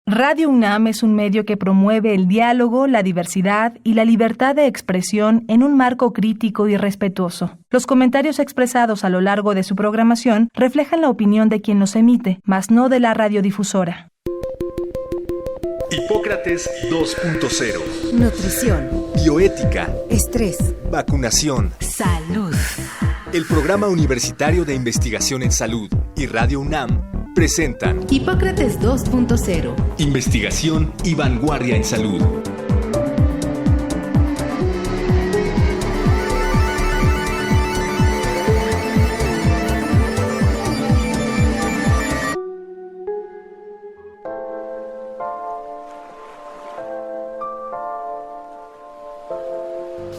Radio UNAM es un medio que promueve el diálogo, la diversidad y la libertad de expresión en un marco crítico y respetuoso. Los comentarios expresados a lo largo de su programación reflejan la opinión de quien los emite, mas no de la radiodifusora. Hipócrates 2.0. Nutrición. Bioética. Estrés. Vacunación. Salud. El Programa Universitario de Investigación en Salud y Radio UNAM presentan Hipócrates 2.0. Investigación y vanguardia en salud.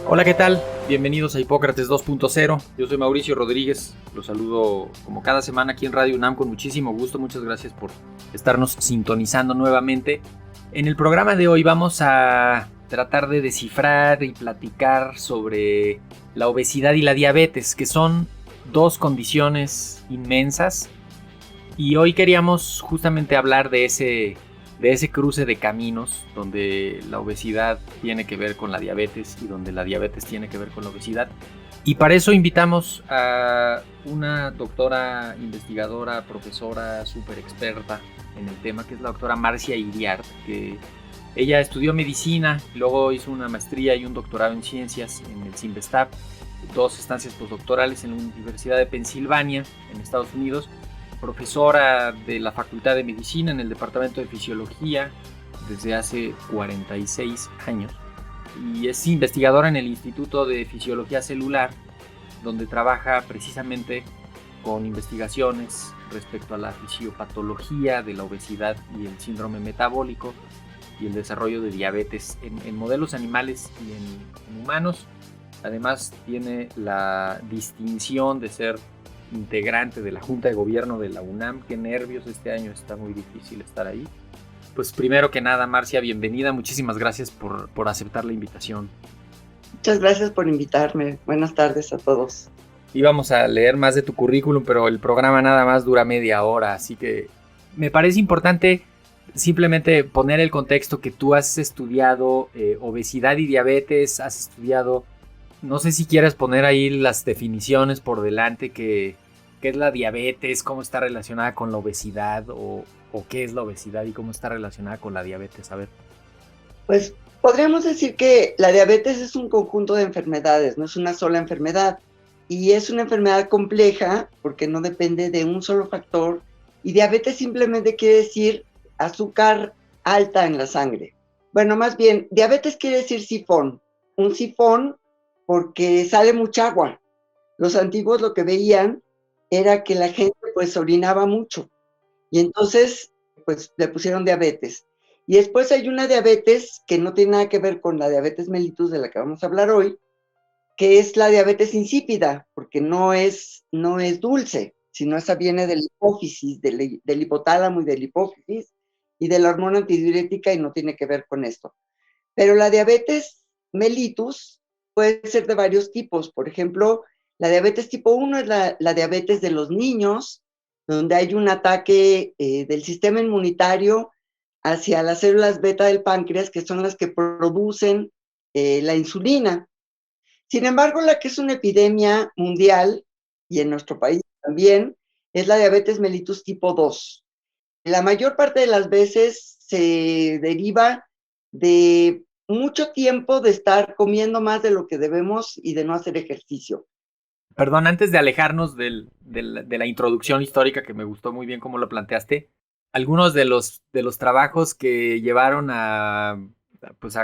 Hola, ¿qué tal? Bienvenidos a Hipócrates 2.0. Yo soy Mauricio Rodríguez. Los saludo como cada semana aquí en Radio UNAM con muchísimo gusto. Muchas gracias por estarnos sintonizando nuevamente. En el programa de hoy vamos a tratar de descifrar y platicar sobre la obesidad y la diabetes, que son dos condiciones inmensas. Y hoy queríamos justamente hablar de ese cruce de caminos donde la obesidad tiene que ver con la diabetes y donde la diabetes tiene que ver con la obesidad. Y para eso invitamos a una doctora investigadora, profesora súper experta en el tema, que es la doctora Marcia Iriart, que ella estudió medicina, luego hizo una maestría y un doctorado en ciencias en el CIMBESTAB, dos estancias postdoctorales en la Universidad de Pensilvania, en Estados Unidos, profesora de la Facultad de Medicina en el Departamento de Fisiología desde hace 46 años y es investigadora en el Instituto de Fisiología Celular, donde trabaja precisamente con investigaciones respecto a la fisiopatología de la obesidad y el síndrome metabólico y el desarrollo de diabetes en modelos animales y en humanos. Además tiene la distinción de ser integrante de la Junta de Gobierno de la UNAM. Qué nervios, este año está muy difícil estar ahí. Pues primero que nada, Marcia, bienvenida, muchísimas gracias por aceptar la invitación. Muchas gracias por invitarme, buenas tardes a todos. Íbamos a leer más de tu currículum, pero el programa nada más dura media hora, así que me parece importante simplemente poner el contexto que tú has estudiado obesidad y diabetes, has estudiado. No sé si quieres poner ahí las definiciones por delante, qué es la diabetes, cómo está relacionada con la obesidad o qué es la obesidad y cómo está relacionada con la diabetes. A ver. Pues podríamos decir que la diabetes es un conjunto de enfermedades, no es una sola enfermedad. Y es una enfermedad compleja porque no depende de un solo factor. Y diabetes simplemente quiere decir azúcar alta en la sangre. Bueno, más bien, diabetes quiere decir sifón. Un sifón porque sale mucha agua. Los antiguos lo que veían era que la gente pues orinaba mucho y entonces pues le pusieron diabetes. Y después hay una diabetes que no tiene nada que ver con la diabetes mellitus de la que vamos a hablar hoy, que es la diabetes insípida, porque no es dulce, sino esa viene de la hipófisis, del hipotálamo y de la hipófisis y de la hormona antidiurética y no tiene que ver con esto. Pero la diabetes mellitus puede ser de varios tipos. Por ejemplo, la diabetes tipo 1 es la diabetes de los niños, donde hay un ataque del sistema inmunitario hacia las células beta del páncreas, que son las que producen la insulina. Sin embargo, la que es una epidemia mundial, y en nuestro país también, es la diabetes mellitus tipo 2. La mayor parte de las veces se deriva de mucho tiempo de estar comiendo más de lo que debemos y de no hacer ejercicio. Perdón, antes de alejarnos de la introducción histórica, que me gustó muy bien cómo lo planteaste, algunos de los trabajos que llevaron a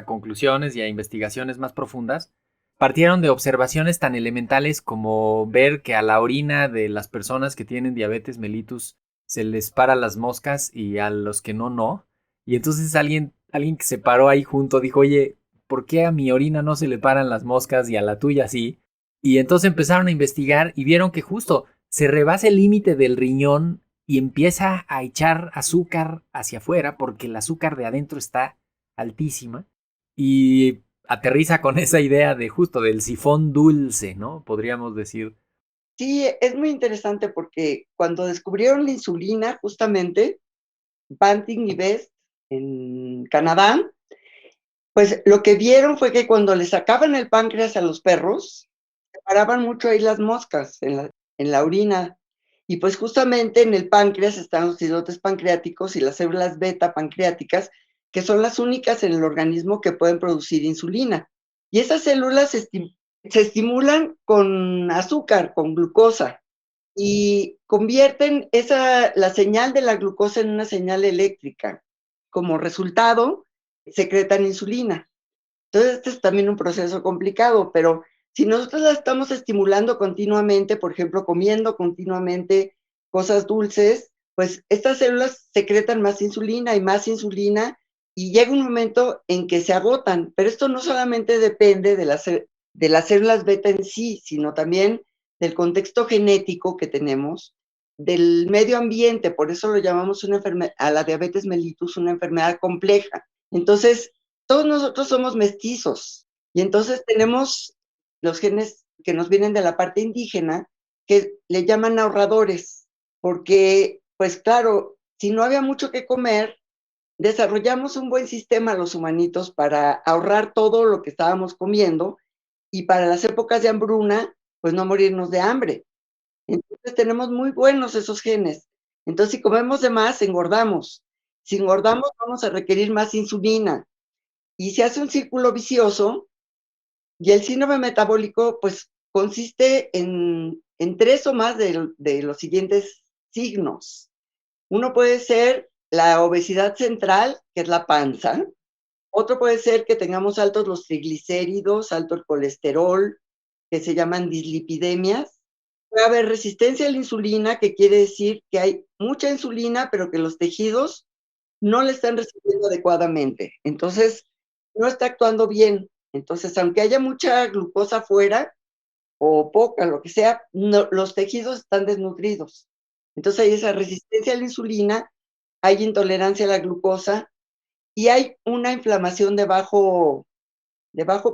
conclusiones y a investigaciones más profundas partieron de observaciones tan elementales como ver que a la orina de las personas que tienen diabetes mellitus se les para las moscas y a los que no. Y entonces alguien que se paró ahí junto dijo, oye, ¿por qué a mi orina no se le paran las moscas y a la tuya sí? Y entonces empezaron a investigar y vieron que justo se rebasa el límite del riñón y empieza a echar azúcar hacia afuera porque el azúcar de adentro está altísima y aterriza con esa idea de justo del sifón dulce, ¿no? Podríamos decir. Sí, es muy interesante porque cuando descubrieron la insulina, justamente, Banting y Best en Canadá, pues lo que vieron fue que cuando le sacaban el páncreas a los perros, separaban mucho ahí las moscas en la orina. Y pues justamente en el páncreas están los islotes pancreáticos y las células beta pancreáticas, que son las únicas en el organismo que pueden producir insulina. Y esas células se estimulan con azúcar, con glucosa, y convierten la señal de la glucosa en una señal eléctrica. Como resultado, secretan insulina. Entonces, este es también un proceso complicado, pero si nosotros la estamos estimulando continuamente, por ejemplo, comiendo continuamente cosas dulces, pues estas células secretan más insulina y llega un momento en que se agotan. Pero esto no solamente depende de las células beta en sí, sino también del contexto genético que tenemos, del medio ambiente. Por eso lo llamamos a la diabetes mellitus una enfermedad compleja. Entonces, todos nosotros somos mestizos y entonces tenemos los genes que nos vienen de la parte indígena que le llaman ahorradores, porque, pues claro, si no había mucho que comer, desarrollamos un buen sistema los humanitos para ahorrar todo lo que estábamos comiendo y para las épocas de hambruna, pues no morirnos de hambre. Entonces tenemos muy buenos esos genes. Entonces, si comemos de más, engordamos. Si engordamos, vamos a requerir más insulina y se hace un círculo vicioso y el síndrome metabólico pues consiste en tres o más de los siguientes signos. Uno puede ser la obesidad central, que es la panza. Otro puede ser que tengamos altos los triglicéridos, alto el colesterol, que se llaman dislipidemias. Puede haber resistencia a la insulina, que quiere decir que hay mucha insulina, pero que los tejidos no le están recibiendo adecuadamente. Entonces, no está actuando bien. Entonces, aunque haya mucha glucosa afuera o poca, lo que sea, los tejidos están desnutridos. Entonces hay esa resistencia a la insulina, hay intolerancia a la glucosa y hay una inflamación de bajo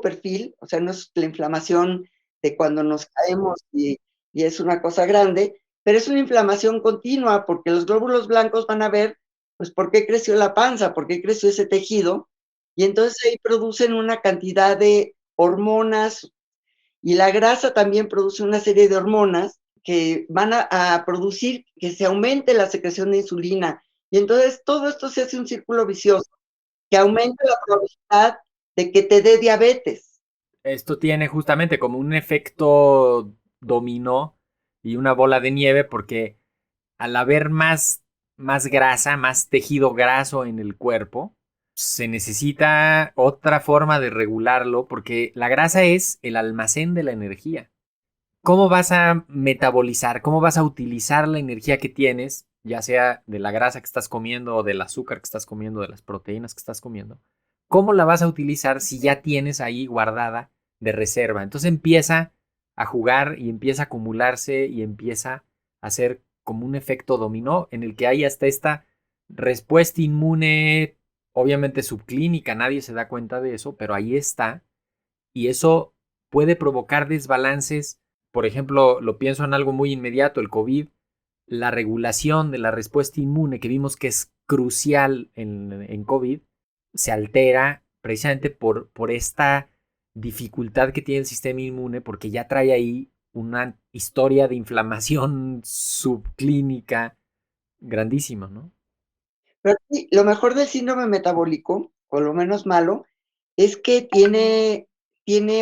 perfil, o sea, no es la inflamación de cuando nos caemos y es una cosa grande, pero es una inflamación continua porque los glóbulos blancos van a ver, pues, por qué creció la panza, por qué creció ese tejido, y entonces ahí producen una cantidad de hormonas y la grasa también produce una serie de hormonas que van a producir que se aumente la secreción de insulina. Y entonces todo esto se hace un círculo vicioso que aumenta la probabilidad de que te dé diabetes. Esto tiene justamente como un efecto dominó y una bola de nieve porque al haber más grasa, más tejido graso en el cuerpo, se necesita otra forma de regularlo porque la grasa es el almacén de la energía. ¿Cómo vas a metabolizar? ¿Cómo vas a utilizar la energía que tienes, ya sea de la grasa que estás comiendo o del azúcar que estás comiendo, de las proteínas que estás comiendo? ¿Cómo la vas a utilizar si ya tienes ahí guardada de reserva? Entonces empieza a jugar y empieza a acumularse y empieza a hacer como un efecto dominó en el que hay hasta esta respuesta inmune, obviamente subclínica, nadie se da cuenta de eso, pero ahí está. Y eso puede provocar desbalances. Por ejemplo, lo pienso en algo muy inmediato, el COVID, la regulación de la respuesta inmune que vimos que es crucial en COVID, se altera precisamente por esta dificultad que tiene el sistema inmune, porque ya trae ahí una historia de inflamación subclínica grandísima, ¿no? Pero sí, lo mejor del síndrome metabólico, o lo menos malo, es que tiene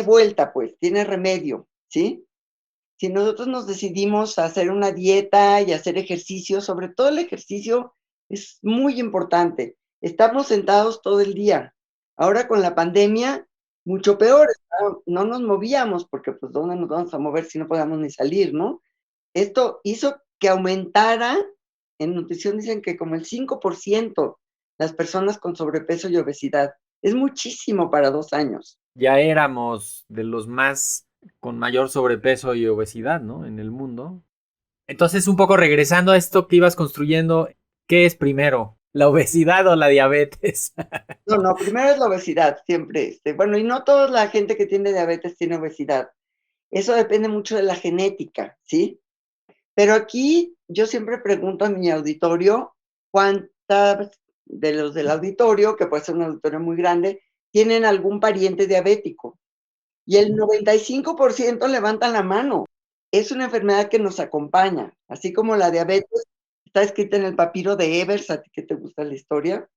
vuelta, pues, tiene remedio, ¿sí? Si nosotros nos decidimos a hacer una dieta y hacer ejercicio, sobre todo el ejercicio es muy importante. Estamos sentados todo el día. Ahora con la pandemia, mucho peor, no nos movíamos porque pues ¿dónde nos vamos a mover si no podemos ni salir, ¿no? Esto hizo que aumentara, en nutrición dicen que como el 5% las personas con sobrepeso y obesidad. Es muchísimo para 2 años. Ya éramos de los más con mayor sobrepeso y obesidad, ¿no? En el mundo. Entonces, un poco regresando a esto que ibas construyendo, ¿qué es primero? ¿La obesidad o la diabetes? No, primero es la obesidad, siempre. Bueno, y no toda la gente que tiene diabetes tiene obesidad. Eso depende mucho de la genética, ¿sí? Pero aquí yo siempre pregunto a mi auditorio cuántas de los del auditorio, que puede ser un auditorio muy grande, tienen algún pariente diabético. Y el 95% levantan la mano. Es una enfermedad que nos acompaña, así como la diabetes está escrita en el papiro de Evers, a ti que te gusta la historia.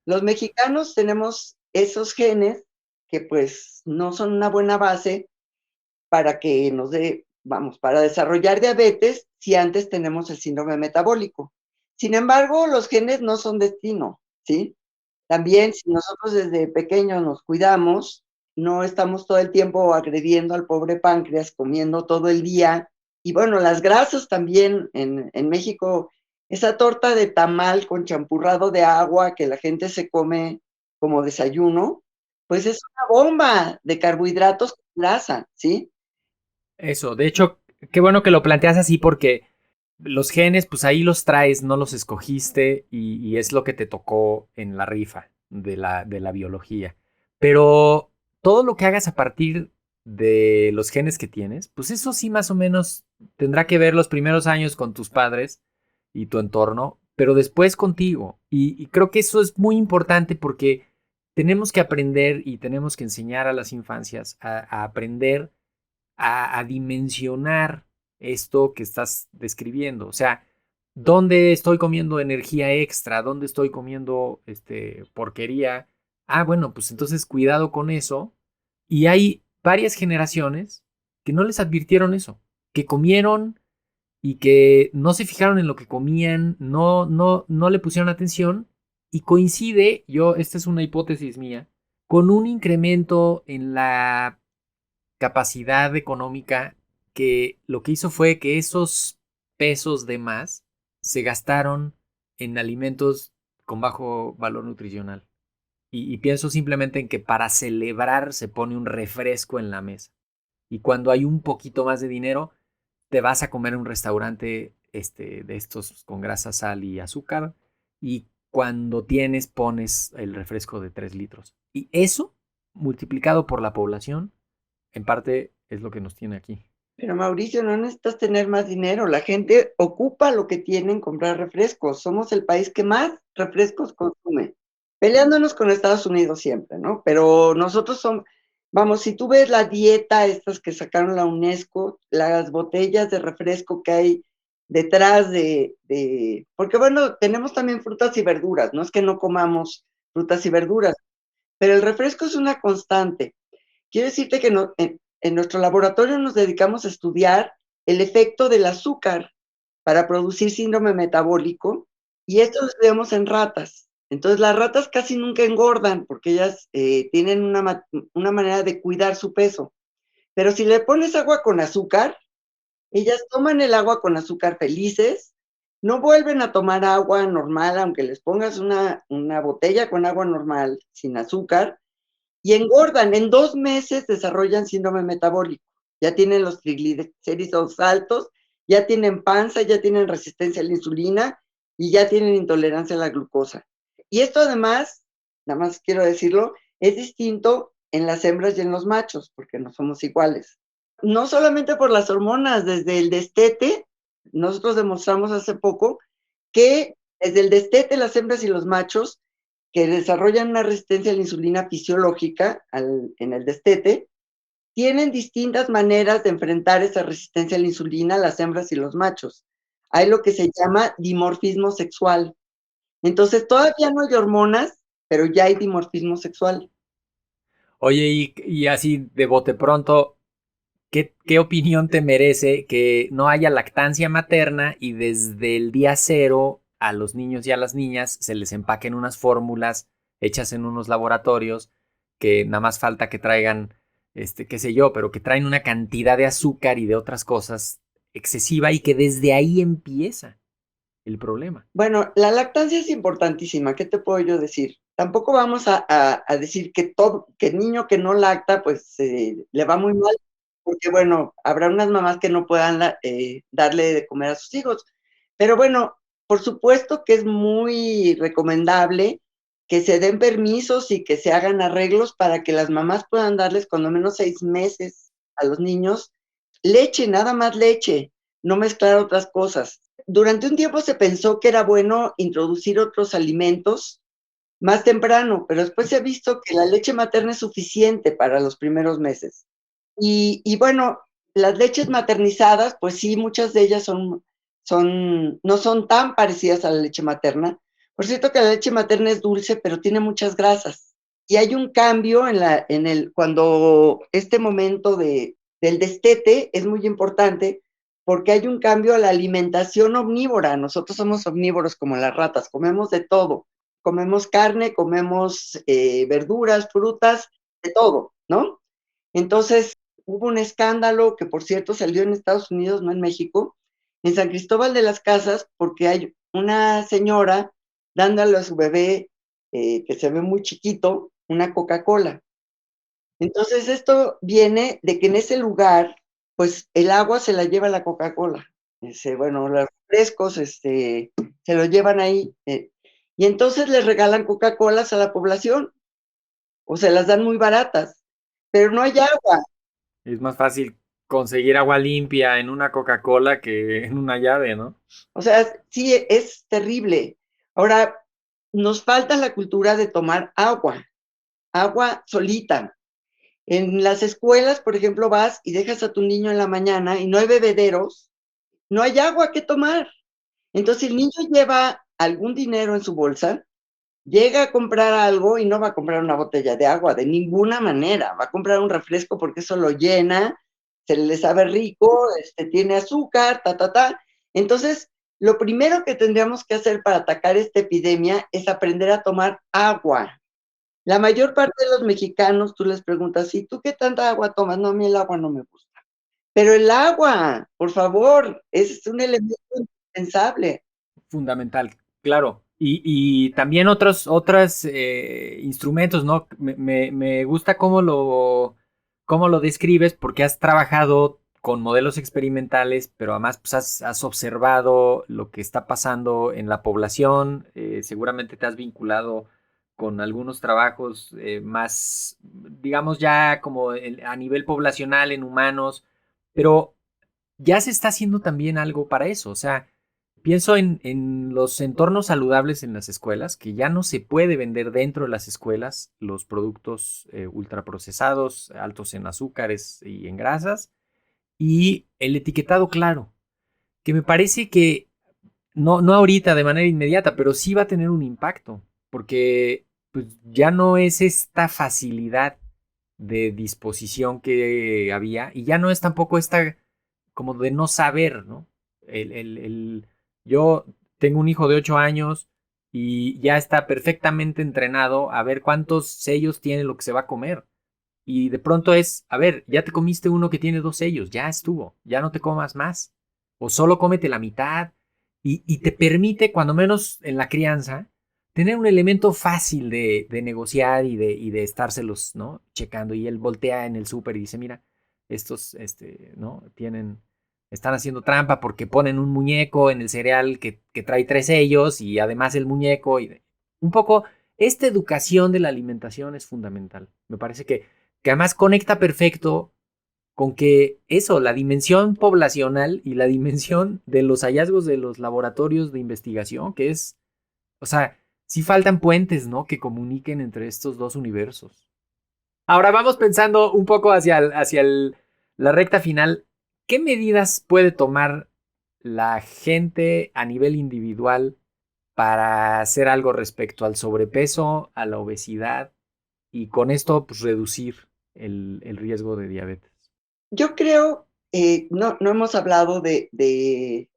Los mexicanos tenemos esos genes que pues no son una buena base para que nos dé, vamos, para desarrollar diabetes si antes tenemos el síndrome metabólico. Sin embargo, los genes no son destino, ¿sí? También si nosotros desde pequeños nos cuidamos, no estamos todo el tiempo agrediendo al pobre páncreas, comiendo todo el día. Y bueno, las grasas también en México, esa torta de tamal con champurrado de agua que la gente se come como desayuno, pues es una bomba de carbohidratos con grasa, ¿sí? Eso, de hecho, qué bueno que lo planteas así porque los genes, pues ahí los traes, no los escogiste y es lo que te tocó en la rifa de la biología. Pero todo lo que hagas a partir de los genes que tienes, pues eso sí más o menos tendrá que ver los primeros años con tus padres y tu entorno, pero después contigo. Y creo que eso es muy importante porque tenemos que aprender y tenemos que enseñar a las infancias a aprender a dimensionar esto que estás describiendo. O sea, ¿dónde estoy comiendo energía extra? ¿Dónde estoy comiendo porquería? Ah, bueno, pues entonces cuidado con eso. Y hay varias generaciones que no les advirtieron eso, que comieron y que no se fijaron en lo que comían, no le pusieron atención y coincide, esta es una hipótesis mía, con un incremento en la capacidad económica que lo que hizo fue que esos pesos de más se gastaron en alimentos con bajo valor nutricional. Y pienso simplemente en que para celebrar se pone un refresco en la mesa. Y cuando hay un poquito más de dinero, te vas a comer en un restaurante de estos con grasa, sal y azúcar. Y cuando tienes, pones el refresco de 3 litros. Y eso, multiplicado por la población, en parte es lo que nos tiene aquí. Pero Mauricio, no necesitas tener más dinero. La gente ocupa lo que tiene en comprar refrescos. Somos el país que más refrescos consume. Peleándonos con Estados Unidos siempre, ¿no? Pero nosotros somos, vamos, si tú ves la dieta, estas que sacaron la UNESCO, las botellas de refresco que hay detrás porque bueno, tenemos también frutas y verduras, no es que no comamos frutas y verduras, pero el refresco es una constante. Quiero decirte que no, en nuestro laboratorio nos dedicamos a estudiar el efecto del azúcar para producir síndrome metabólico y esto lo estudiamos en ratas. Entonces las ratas casi nunca engordan porque ellas tienen una manera de cuidar su peso. Pero si le pones agua con azúcar, ellas toman el agua con azúcar felices, no vuelven a tomar agua normal, aunque les pongas una botella con agua normal, sin azúcar, y engordan. En 2 meses desarrollan síndrome metabólico. Ya tienen los triglicéridos altos, ya tienen panza, ya tienen resistencia a la insulina y ya tienen intolerancia a la glucosa. Y esto además, nada más quiero decirlo, es distinto en las hembras y en los machos, porque no somos iguales. No solamente por las hormonas, desde el destete, nosotros demostramos hace poco que desde el destete las hembras y los machos que desarrollan una resistencia a la insulina fisiológica en el destete, tienen distintas maneras de enfrentar esa resistencia a la insulina las hembras y los machos. Hay lo que se llama dimorfismo sexual. Entonces, todavía no hay hormonas, pero ya hay dimorfismo sexual. Oye, y así de bote pronto, ¿qué opinión te merece que no haya lactancia materna y desde el día cero a los niños y a las niñas se les empaquen unas fórmulas hechas en unos laboratorios que nada más falta que traigan, qué sé yo, pero que traen una cantidad de azúcar y de otras cosas excesiva y que desde ahí empieza el problema? Bueno, la lactancia es importantísima. ¿Qué te puedo yo decir? Tampoco vamos a decir que el niño que no lacta, pues le va muy mal, porque bueno, habrá unas mamás que no puedan darle de comer a sus hijos. Pero bueno, por supuesto que es muy recomendable que se den permisos y que se hagan arreglos para que las mamás puedan darles cuando menos 6 meses a los niños leche, nada más leche, no mezclar otras cosas. Durante un tiempo se pensó que era bueno introducir otros alimentos más temprano, pero después se ha visto que la leche materna es suficiente para los primeros meses. Y bueno, las leches maternizadas, pues sí, muchas de ellas no son tan parecidas a la leche materna. Por cierto que la leche materna es dulce, pero tiene muchas grasas. Y hay un cambio cuando este momento del destete es muy importante, porque hay un cambio a la alimentación omnívora. Nosotros somos omnívoros como las ratas, comemos de todo. Comemos carne, comemos verduras, frutas, de todo, ¿no? Entonces, hubo un escándalo que, por cierto, salió en Estados Unidos, no en México, en San Cristóbal de las Casas, porque hay una señora dándole a su bebé, que se ve muy chiquito, una Coca-Cola. Entonces, esto viene de que en ese lugar, pues el agua se la lleva la Coca-Cola. Bueno, los refrescos se lo llevan ahí. Y entonces les regalan Coca-Colas a la población, o se las dan muy baratas, pero no hay agua. Es más fácil conseguir agua limpia en una Coca-Cola que en una llave, ¿no? O sea, sí, es terrible. Ahora, nos falta la cultura de tomar agua solita. En las escuelas, por ejemplo, vas y dejas a tu niño en la mañana y no hay bebederos, no hay agua que tomar. Entonces el niño lleva algún dinero en su bolsa, llega a comprar algo y no va a comprar una botella de agua de ninguna manera. Va a comprar un refresco porque eso lo llena, se le sabe rico, tiene azúcar, ta. Entonces, lo primero que tendríamos que hacer para atacar esta epidemia es aprender a tomar agua. La mayor parte de los mexicanos, tú les preguntas, ¿y tú qué tanta agua tomas? No, a mí el agua no me gusta. Pero el agua, por favor, es un elemento indispensable. Fundamental, claro. Y también otros instrumentos, ¿no? Me gusta cómo lo describes porque has trabajado con modelos experimentales, pero además pues, has observado lo que está pasando en la población, seguramente te has vinculado con algunos trabajos más, digamos ya como a nivel poblacional en humanos, pero ya se está haciendo también algo para eso, o sea, pienso en los entornos saludables en las escuelas, que ya no se puede vender dentro de las escuelas los productos ultraprocesados, altos en azúcares y en grasas, y el etiquetado claro, que me parece que no ahorita de manera inmediata, pero sí va a tener un impacto, porque pues, ya no es esta facilidad de disposición que había, y ya no es tampoco esta como de no saber, ¿no? Yo tengo un hijo de 8 años y ya está perfectamente entrenado a ver cuántos sellos tiene lo que se va a comer. Y de pronto es, a ver, ya te comiste uno que tiene 2 sellos, ya estuvo, ya no te comas más. O solo cómete la mitad. Y te permite, cuando menos en la crianza, tener un elemento fácil de negociar y de estárselos, ¿no? Checando. Y él voltea en el súper y dice, mira, estos, ¿no? Están haciendo trampa porque ponen un muñeco en el cereal que trae 3 sellos y además el muñeco. Un poco, esta educación de la alimentación es fundamental. Me parece que además conecta perfecto con que eso, la dimensión poblacional y la dimensión de los hallazgos de los laboratorios de investigación, que es, o sea, sí faltan puentes, ¿no? Que comuniquen entre estos dos universos. Ahora vamos pensando un poco hacia la recta final. ¿Qué medidas puede tomar la gente a nivel individual para hacer algo respecto al sobrepeso, a la obesidad y con esto pues, reducir el riesgo de diabetes? Yo creo, no hemos hablado del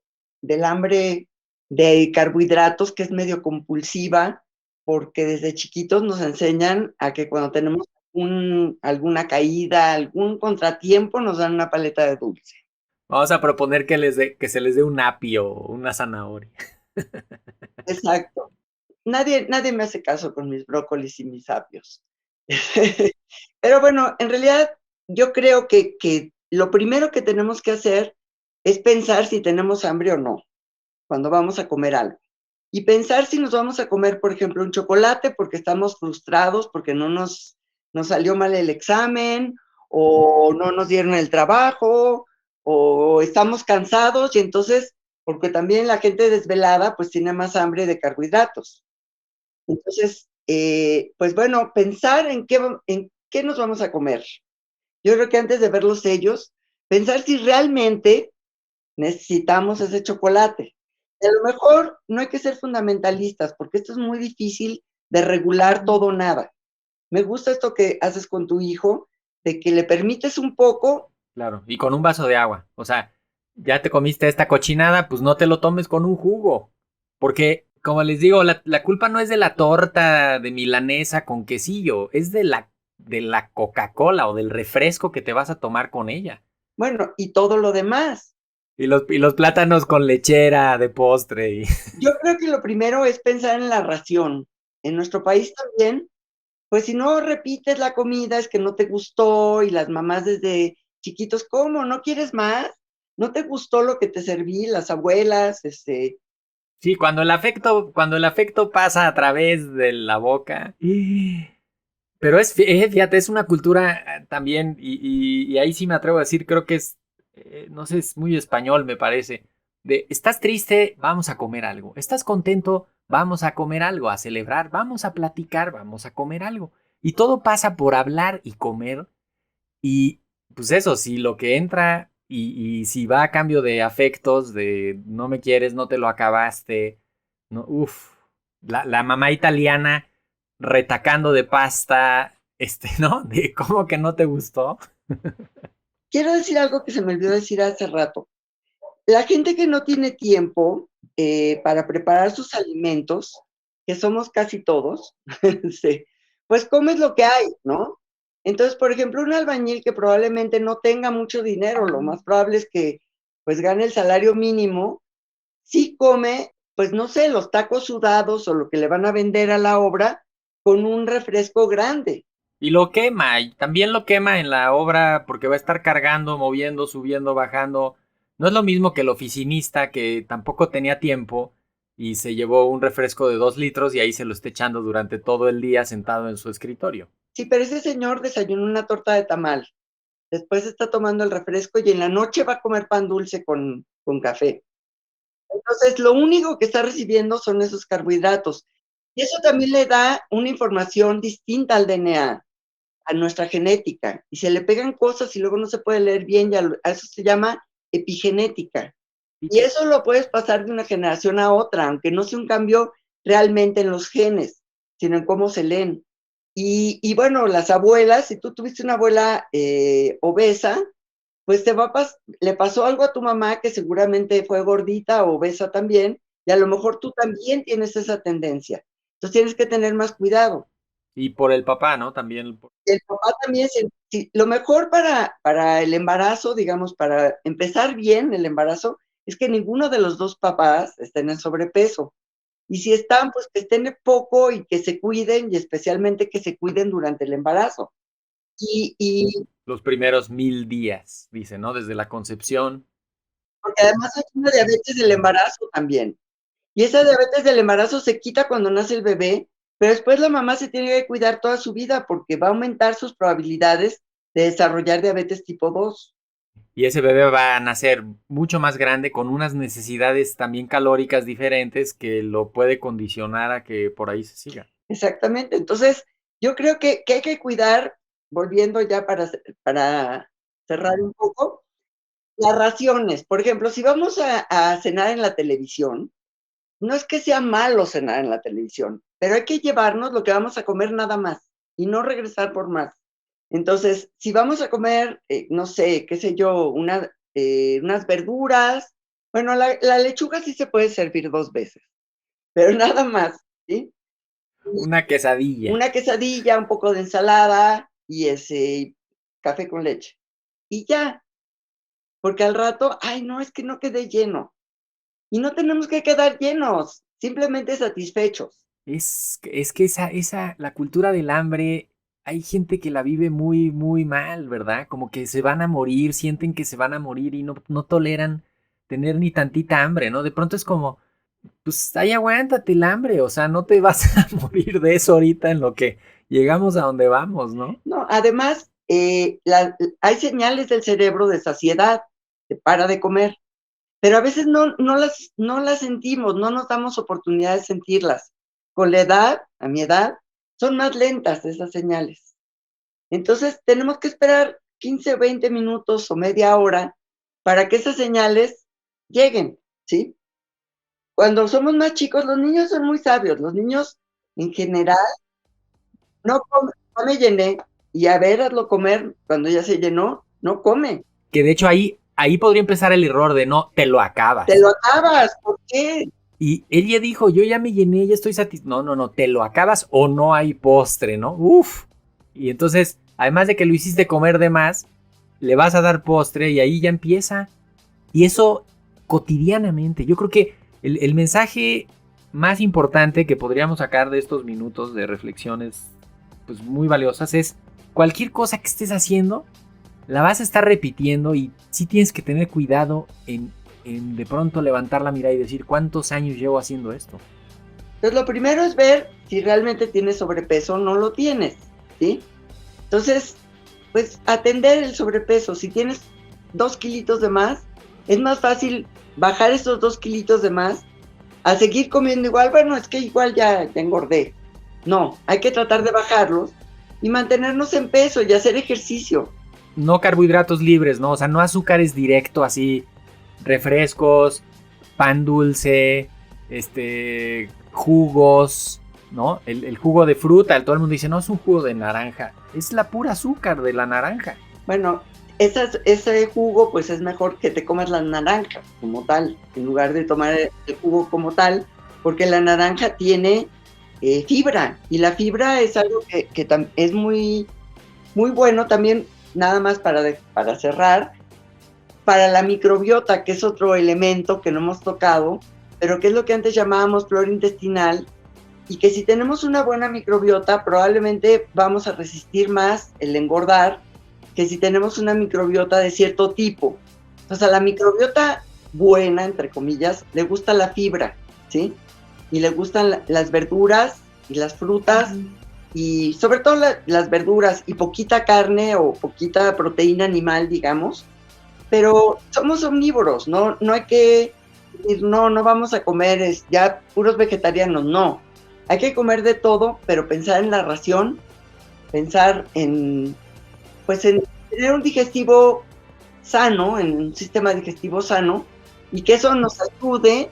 hambre de carbohidratos, que es medio compulsiva, porque desde chiquitos nos enseñan a que cuando tenemos alguna caída, algún contratiempo, nos dan una paleta de dulce. Vamos a proponer que se les dé un apio o una zanahoria. Exacto. Nadie me hace caso con mis brócolis y mis apios. Pero bueno, en realidad yo creo que lo primero que tenemos que hacer es pensar si tenemos hambre o no cuando vamos a comer algo. Y pensar si nos vamos a comer, por ejemplo, un chocolate porque estamos frustrados, porque no nos salió mal el examen, o no nos dieron el trabajo, o estamos cansados, y entonces, porque también la gente desvelada, pues tiene más hambre de carbohidratos. Entonces, pues bueno, pensar en qué nos vamos a comer. Yo creo que antes de ver los sellos, pensar si realmente necesitamos ese chocolate. Y a lo mejor no hay que ser fundamentalistas, porque esto es muy difícil de regular todo o nada. Me gusta esto que haces con tu hijo, de que le permites un poco. Claro, y con un vaso de agua. O sea, ya te comiste esta cochinada, pues no te lo tomes con un jugo. Porque, como les digo, la culpa no es de la torta de milanesa con quesillo, es de la Coca-Cola o del refresco que te vas a tomar con ella. Bueno, y todo lo demás. Y los plátanos con lechera de postre. Yo creo que lo primero es pensar en la ración. En nuestro país también, pues si no repites la comida es que no te gustó y las mamás desde chiquitos, ¿cómo? ¿No quieres más? ¿No te gustó lo que te serví? Las abuelas, Sí, cuando el afecto pasa a través de la boca. Pero fíjate, es una cultura también, y ahí sí me atrevo a decir, creo que es, no sé, es muy español, me parece. De, estás triste, vamos a comer algo. Estás contento, vamos a comer algo, a celebrar, vamos a platicar, vamos a comer algo. Y todo pasa por hablar y comer. Y pues eso, si lo que entra y si va a cambio de afectos, de no me quieres, no te lo acabaste, no, uf, la mamá italiana retacando de pasta, ¿no? De cómo que no te gustó. Quiero decir algo que se me olvidó decir hace rato. La gente que no tiene tiempo para preparar sus alimentos, que somos casi todos, sí, pues comes lo que hay, ¿no? Entonces, por ejemplo, un albañil que probablemente no tenga mucho dinero, lo más probable es que pues gane el salario mínimo, sí come, pues no sé, los tacos sudados o lo que le van a vender a la obra con un refresco grande. Y lo quema, y también lo quema en la obra porque va a estar cargando, moviendo, subiendo, bajando. No es lo mismo que el oficinista que tampoco tenía tiempo y se llevó un refresco de 2 litros y ahí se lo está echando durante todo el día sentado en su escritorio. Sí, pero ese señor desayunó una torta de tamal, después está tomando el refresco y en la noche va a comer pan dulce con café. Entonces, lo único que está recibiendo son esos carbohidratos. Y eso también le da una información distinta al DNA, a nuestra genética. Y se le pegan cosas y luego no se puede leer bien, a eso se llama epigenética. Y eso lo puedes pasar de una generación a otra, aunque no sea un cambio realmente en los genes, sino en cómo se leen. Y bueno, las abuelas, si tú tuviste una abuela obesa, pues le pasó algo a tu mamá que seguramente fue gordita o obesa también, y a lo mejor tú también tienes esa tendencia. Entonces tienes que tener más cuidado. Y por el papá, ¿no? También. El papá también, lo mejor para el embarazo, digamos, para empezar bien el embarazo, es que ninguno de los dos papás estén en sobrepeso. Y si están, pues que estén poco y que se cuiden, y especialmente que se cuiden durante el embarazo. Y Los primeros 1000 días, dice, ¿no? Desde la concepción. porque además hay una diabetes del embarazo también. Y esa diabetes del embarazo se quita cuando nace el bebé, pero después la mamá se tiene que cuidar toda su vida porque va a aumentar sus probabilidades de desarrollar diabetes tipo 2. Y ese bebé va a nacer mucho más grande con unas necesidades también calóricas diferentes que lo puede condicionar a que por ahí se siga. Exactamente. Entonces, yo creo que hay que cuidar, volviendo ya para cerrar un poco, las raciones. Por ejemplo, si vamos a cenar en la televisión, no es que sea malo cenar en la televisión, pero hay que llevarnos lo que vamos a comer nada más y no regresar por más. Entonces, si vamos a comer, no sé, qué sé yo, unas verduras, bueno, la lechuga sí se puede servir 2 veces, pero nada más, ¿sí? Una quesadilla. Una quesadilla, un poco de ensalada y ese café con leche. Y ya, porque al rato, ay, no, es que no quedé lleno. Y no tenemos que quedar llenos, simplemente satisfechos. Es que la cultura del hambre, hay gente que la vive muy, muy mal, ¿verdad? Como que se van a morir, sienten que se van a morir y no toleran tener ni tantita hambre, ¿no? De pronto es como, pues ahí aguántate el hambre, o sea, no te vas a morir de eso ahorita en lo que llegamos a donde vamos, ¿no? No, además, hay señales del cerebro de saciedad, de para de comer, pero a veces no las sentimos, no nos damos oportunidad de sentirlas. Con la edad, a mi edad, son más lentas esas señales. Entonces tenemos que esperar 15 o 20 minutos o media hora para que esas señales lleguen, ¿sí? Cuando somos más chicos, los niños son muy sabios. Los niños, en general, no me llené, y a ver, hazlo comer cuando ya se llenó, no come. Que de hecho ahí podría empezar el error de no, te lo acabas. Te lo acabas, ¿por qué? Y ella dijo, yo ya me llené, ya estoy satisfecho. No, te lo acabas o no hay postre, ¿no? Uf. Y entonces, además de que lo hiciste comer de más, le vas a dar postre y ahí ya empieza. Y eso cotidianamente. Yo creo que el mensaje más importante que podríamos sacar de estos minutos de reflexiones pues muy valiosas es cualquier cosa que estés haciendo, la vas a estar repitiendo y sí tienes que tener cuidado en de pronto levantar la mirada y decir ¿cuántos años llevo haciendo esto? Entonces lo primero es ver si realmente tienes sobrepeso o no lo tienes, ¿sí? Entonces, pues atender el sobrepeso. Si tienes 2 kilitos de más, es más fácil bajar esos 2 kilitos de más a seguir comiendo igual. Bueno, es que igual ya engordé. No, hay que tratar de bajarlos y mantenernos en peso y hacer ejercicio. No carbohidratos libres, ¿no? O sea, no azúcares directo, así, refrescos, pan dulce, jugos, ¿no? El jugo de fruta, todo el mundo dice, no, es un jugo de naranja. Es la pura azúcar de la naranja. Bueno, ese jugo, pues es mejor que te comas la naranja como tal, en lugar de tomar el jugo como tal, porque la naranja tiene fibra, y la fibra es algo que es muy, muy bueno también, nada más para cerrar, para la microbiota, que es otro elemento que no hemos tocado, pero que es lo que antes llamábamos flora intestinal, y que si tenemos una buena microbiota, probablemente vamos a resistir más el engordar, que si tenemos una microbiota de cierto tipo. Entonces a la microbiota buena, entre comillas, le gusta la fibra, ¿sí? Y le gustan las verduras y las frutas, y sobre todo las verduras, y poquita carne o poquita proteína animal, digamos. Pero somos omnívoros, no hay que decir, no vamos a comer ya puros vegetarianos, no. Hay que comer de todo, pero pensar en la ración, pensar en tener un digestivo sano, en un sistema digestivo sano, y que eso nos ayude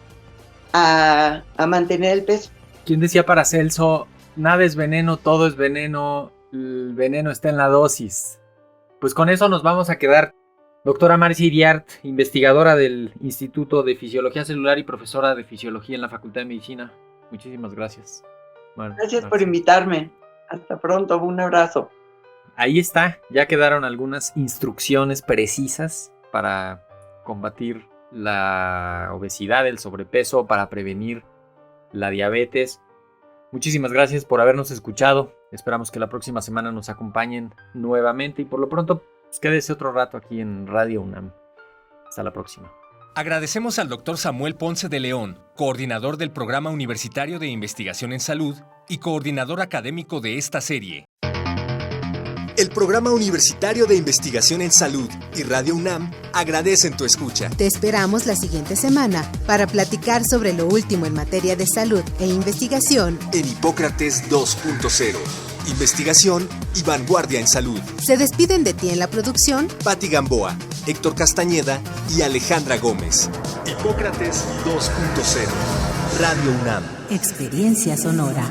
a mantener el peso. ¿Quién decía Paracelso? Nada es veneno, todo es veneno, el veneno está en la dosis. Pues con eso nos vamos a quedar. Doctora Marcia Iriart, investigadora del Instituto de Fisiología Celular y profesora de Fisiología en la Facultad de Medicina. Muchísimas gracias. Bueno, gracias por invitarme. Hasta pronto, un abrazo. Ahí está, ya quedaron algunas instrucciones precisas para combatir la obesidad, el sobrepeso, para prevenir la diabetes. Muchísimas gracias por habernos escuchado. Esperamos que la próxima semana nos acompañen nuevamente y por lo pronto pues quédese otro rato aquí en Radio UNAM. Hasta la próxima. Agradecemos al Dr. Samuel Ponce de León, coordinador del Programa Universitario de Investigación en Salud y coordinador académico de esta serie. El Programa Universitario de Investigación en Salud y Radio UNAM agradecen tu escucha. Te esperamos la siguiente semana para platicar sobre lo último en materia de salud e investigación en Hipócrates 2.0. Investigación y vanguardia en salud. Se despiden de ti en la producción Patti Gamboa, Héctor Castañeda y Alejandra Gómez. Hipócrates 2.0. Radio UNAM. Experiencia sonora.